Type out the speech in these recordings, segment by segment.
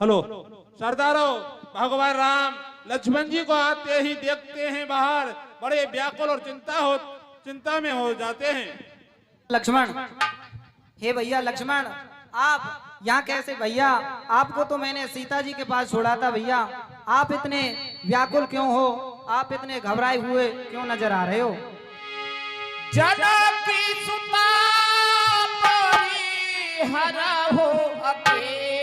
Hello सरदारों, भगवान राम लक्ष्मण जी को आते ही देखते हैं बाहर, बड़े व्याकुल और चिंता में हो जाते हैं। लक्ष्मण, हे भैया लक्ष्मण, आप यहाँ कैसे भैया? आपको तो मैंने सीता जी के पास छोड़ा था भैया। आप इतने व्याकुल क्यों हो? आप इतने घबराए हुए क्यों नजर आ रहे हो? जनक की सुता परी हरा हो अकेली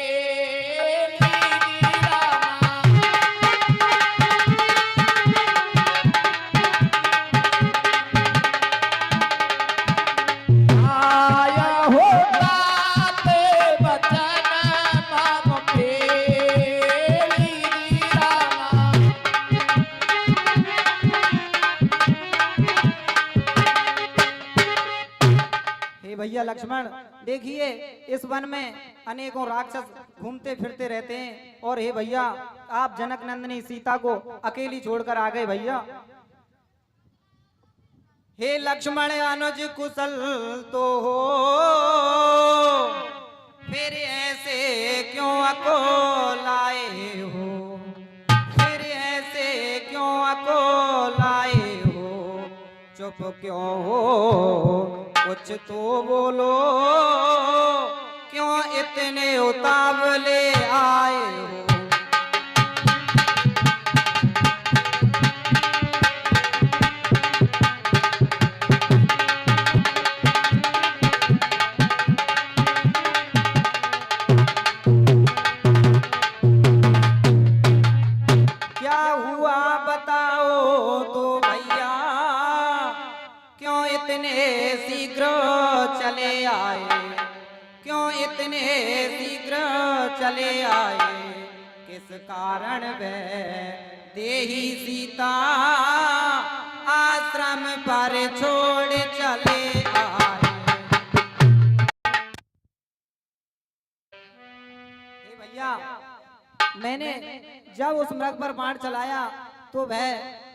भैया लक्ष्मण, देखिए इस वन में अनेकों राक्षस घूमते फिरते रहते हैं और हे भैया आप जनक नंदिनी सीता को अकेली छोड़कर आ गए भैया। हे लक्ष्मण अनुज कुशल तो हो, फिर ऐसे क्यों अकोलाए हो? फिर ऐसे क्यों अकोलाए हो? चुप क्यों हो? कुछ तो बोलो, क्यों इतने उतावले आए हो? क्या हुआ बताओ तो भैया, क्यों इतने शीघ्र चले आए? क्यों इतने शीघ्र चले आए? किस कारण वह देही सीता आश्रम पर छोड़ चले आए? हे भैया, मैंने जब उस मृग पर बाण चलाया तो वह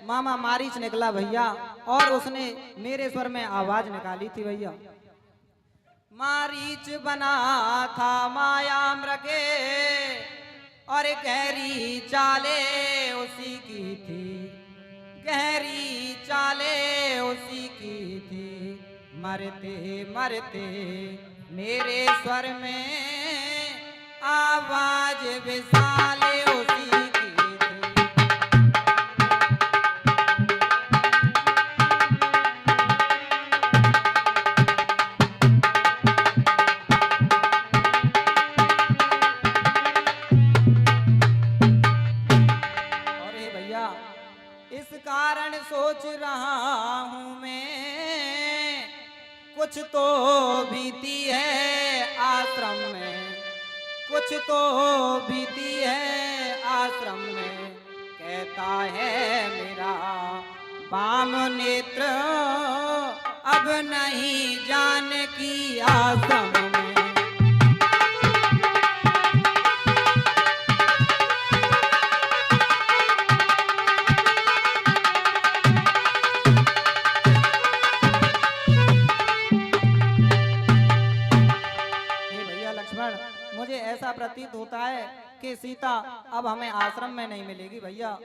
मामा मारीच निकला भैया, और उसने मेरे स्वर में आवाज निकाली थी भैया। मारीच बना था माया मृगे और गहरी चाले उसी की थी, गहरी चाले उसी की थी। मरते मरते मेरे स्वर में आवाज विशाले उसी की थी। और हे भैया, इस कारण सोच रहा हूं मैं, कुछ तो बीती है आश्रम में, कुछ तो बीती है आश्रम में। कहता है मेरा बाम नेत्र अब नहीं जानकी आश्रम में। मुझे ऐसा प्रतीत होता है कि सीता अब हमें आश्रम में नहीं मिलेगी भैया।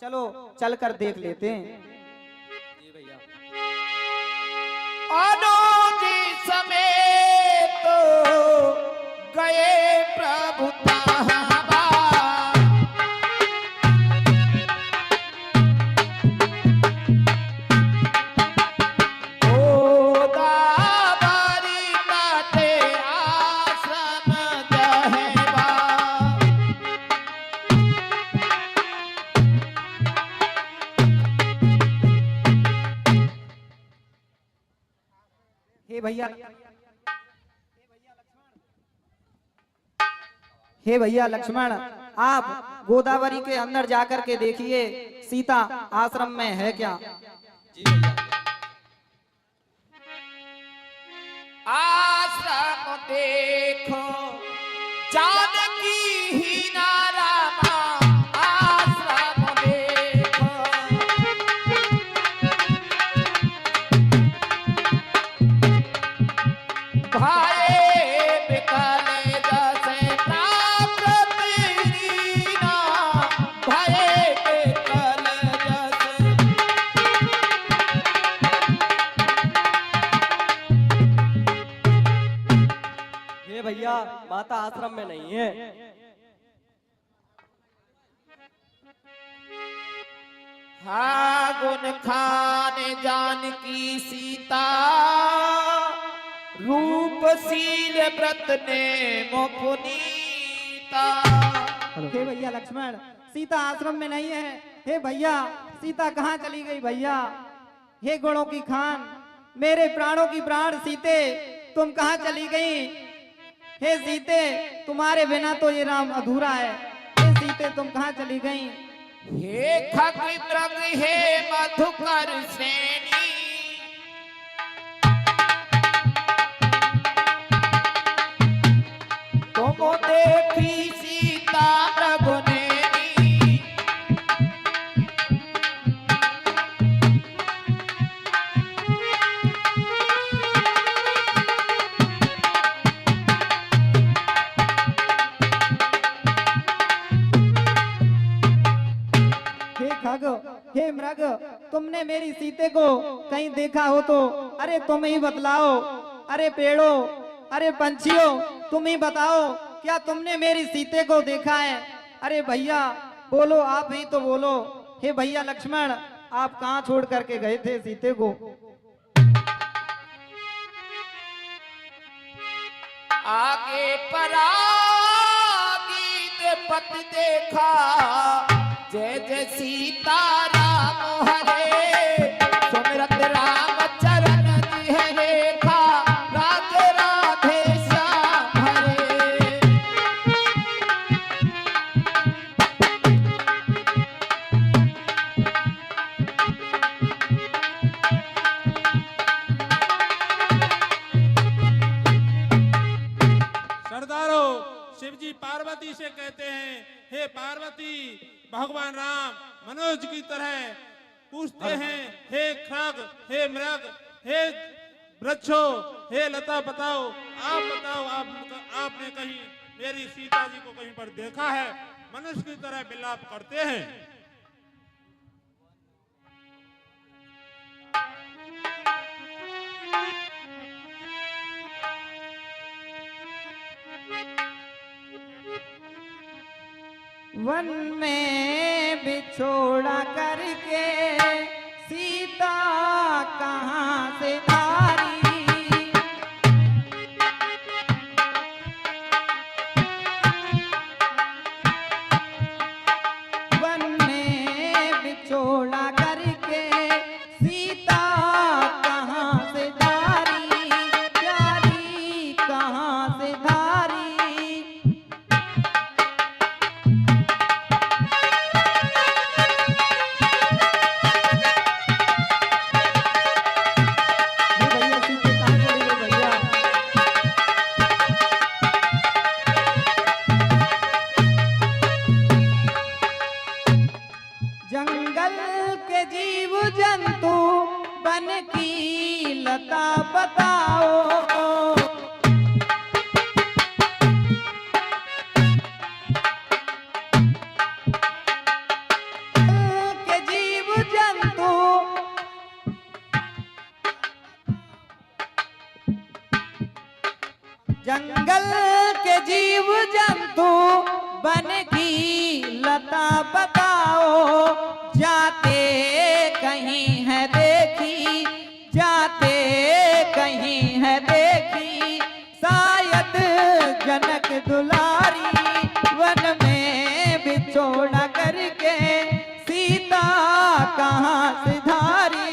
चलो चलकर देख लेते हैं। अनुज समेत गए प्रभु हे भैया लक्ष्मण, आप गोदावरी के अंदर जाकर के देखिए सीता आश्रम में है क्या? जी भैया। आश्रम देखो जानकी ही नारामा, आश्रम देखो भाई बिकले जैसे प्राप्ति हे भैया माता आश्रम में नहीं है। हाँ गुन खाने जानकी सीता रूपशील व्रत ने मुपुनीता। हे भैया लक्ष्मण, सीता आश्रम में नहीं है। हे भैया सीता कहाँ चली गई भैया? हे गुणों की खान, मेरे प्राणों की प्राण सीते, तुम कहाँ चली गई? हे सीते, तुम्हारे बिना तो ये राम अधूरा है। हे सीते, तुम कहाँ चली गई? हे खग मृग हे मधुकर श्रेणी तुम देखी सीता मृगनेनी। हे खग, हे मृग, तुमने मेरी सीते को कहीं देखा हो तो अरे तुम ही बतलाओ। अरे पेड़ों, अरे पंछियों, तुम ही बताओ, क्या तुमने मेरी सीते को देखा है? अरे भैया बोलो, आप ही तो बोलो। हे भैया लक्ष्मण, आप कहाँ छोड़ करके गए थे सीते को? आगे परागीत पत देखा जय जय सीता राम हरे सुमिरत राम चरण जी है रेखा राधे राधे श्याम हरे। सरदारों, शिव जी पार्वती से कहते हैं, हे पार्वती, भगवान राम मनोज की तरह पूछते हैं, हे खग, हे मृग, हे वृक्षों, हे लता, बताओ, आप बताओ, आपने कहीं मेरी सीता जी को कहीं पर देखा है? मनुष्य की तरह विलाप करते हैं। वन में बिछोड़ा करके सीता कहाँ से धारी? वन में बिछोड़ा करके सीता कहाँ से धारी? प्यारी कहाँ से धारी? जंगल के जीव जंतु बन की लता बताओ। के जीव जंतु जंगल के जीव जंतु बन की लता बताओ। जाते कहीं है देखी, जाते कहीं है देखी, शायद जनक दुलारी। वन में बिछोड़ा करके सीता कहाँ से धारी?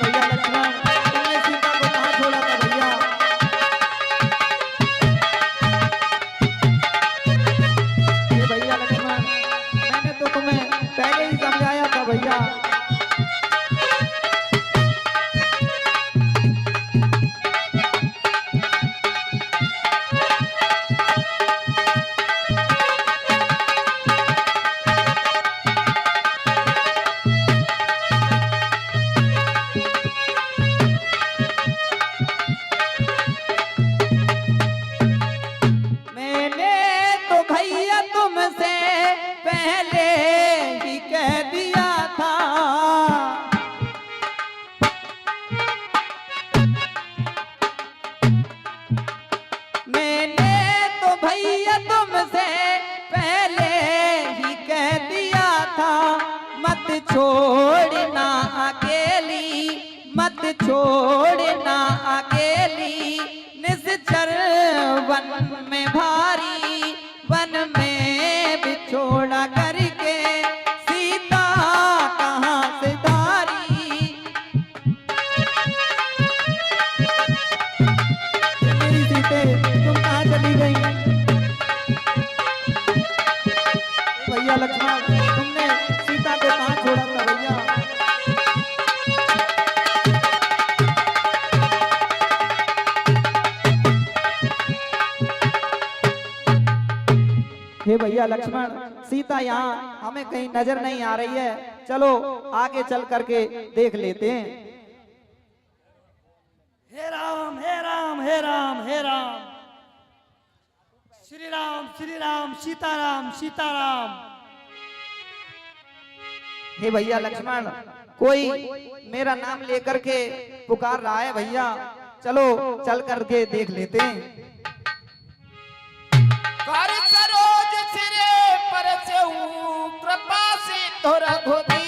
भैया लक्ष्मण, तुमने सीता को कहाँ छोड़ा था भैया? भैया लक्ष्मण, मैंने तो तुम्हें मत छोड़ना अकेली निश्चर वन में भारी, वन में बिछोड़ा करके सीता कहाँ से धारी। मेरी सीते तुम कहाँ चली गई? भैया लक्ष्मण तुमने सीता को कहाँ छोड़ा था भैया? हे भैया लक्ष्मण, सीता यहाँ हमें कहीं नजर नहीं आ रही है, चलो आगे चल करके देख लेते हैं। हे राम हे राम हे राम हे राम, श्री राम सीताराम सीताराम। हे भैया लक्ष्मण, कोई मेरा नाम लेकर के पुकार रहा है भैया, चलो चल करके देख लेते हैं। कर सरोज सिरे पर सेऊ कृपा सिंधु रघुबीर।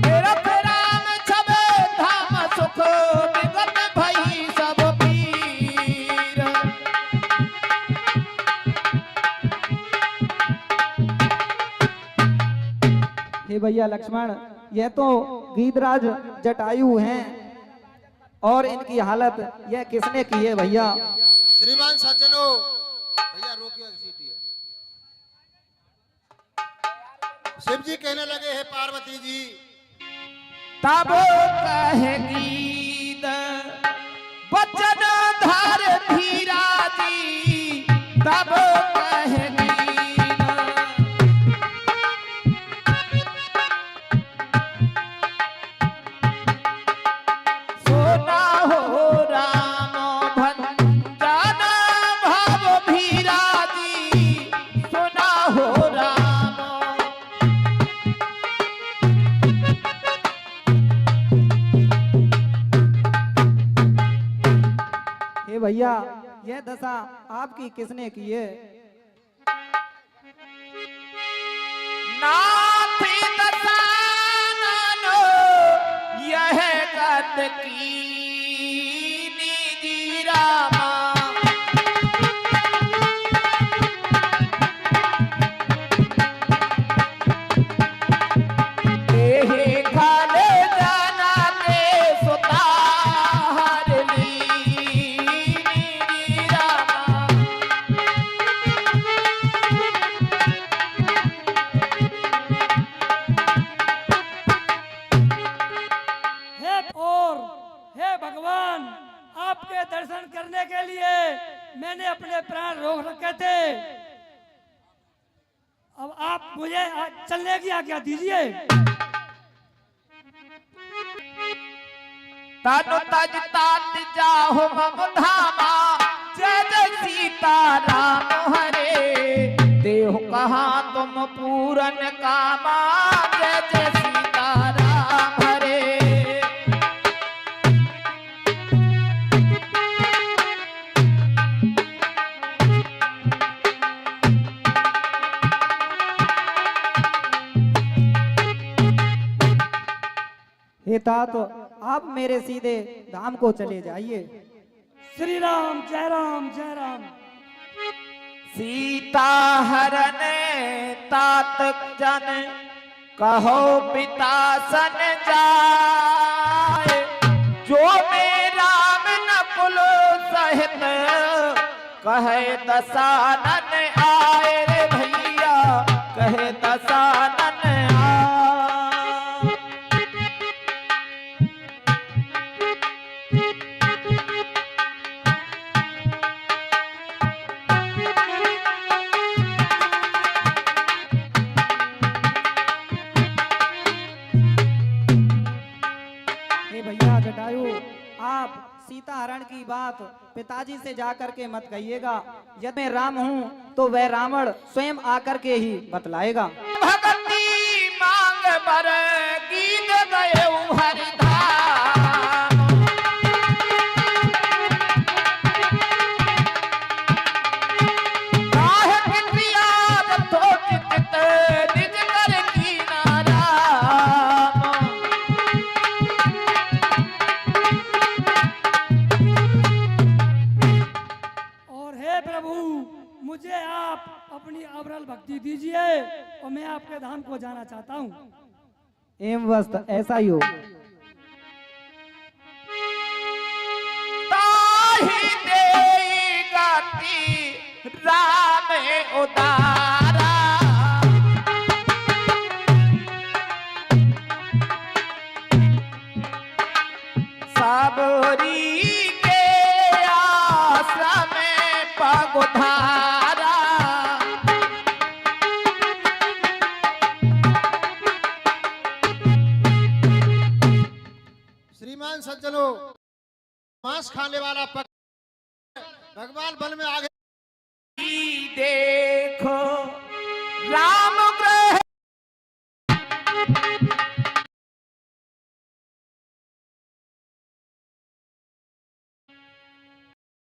तीरथ राम छबे धाम सुख विगत भई सब पीर। हे भैया लक्ष्मण, यह तो गीधराज जटायु हैं और इनकी हालत यह किसने की है भैया? श्रीमान सज्जनों, भैया रोकिए सीटी है। शिव जी कहने लगे हे पार्वती जी, तब कहे गीत बचन धार धीरा जी। तब कहे गीत सोना हो राम भंजना भाव भीरा जी। सोना हो राम। हे भैया, यह दशा आपकी किसने की है? नाथी दसाननो यह गत की निजी रामा। देहे खाले जाना के सुतार ली निजी रामा। हे भगवान, आपके दर्शन करने के लिए मैंने अपने प्राण रोक रखे थे। अब आप मुझे चलने की आज्ञा दीजिए। तनु तज तात जाहो मम धामा। जय जय सीता राम हरे। देहु कहाँ तुम पूरन कामा। जय जय सीता राम हरे। हे तात, आप मेरे सीधे धाम को चले जाइए। श्री राम जय राम जय राम। सीता हरन तात जन कहो पिता सन जाए। जो में राम नकुल सहित कहे दसानन आए रे भैया। कहे दसानन आए। भैया जटायु, आप सीता हरण की बात पिताजी से जाकर के मत कहिएगा। यदि मैं राम हूँ तो वह रावण स्वयं आकर के ही बतलाएगा। भगती मांग बर गीत गए हरिधाम। काहे कि प्रिया थोड़ कीजिए और मैं आपके धाम को जाना चाहता हूँ। एवं वस्त ऐसा ही हो। ताहि देई गति राम उदारा सबरी के आश्रम पगुधारा श्रीमान सज्जनों, मांस खाने वाला भगवान वन में आ गए। देखो राम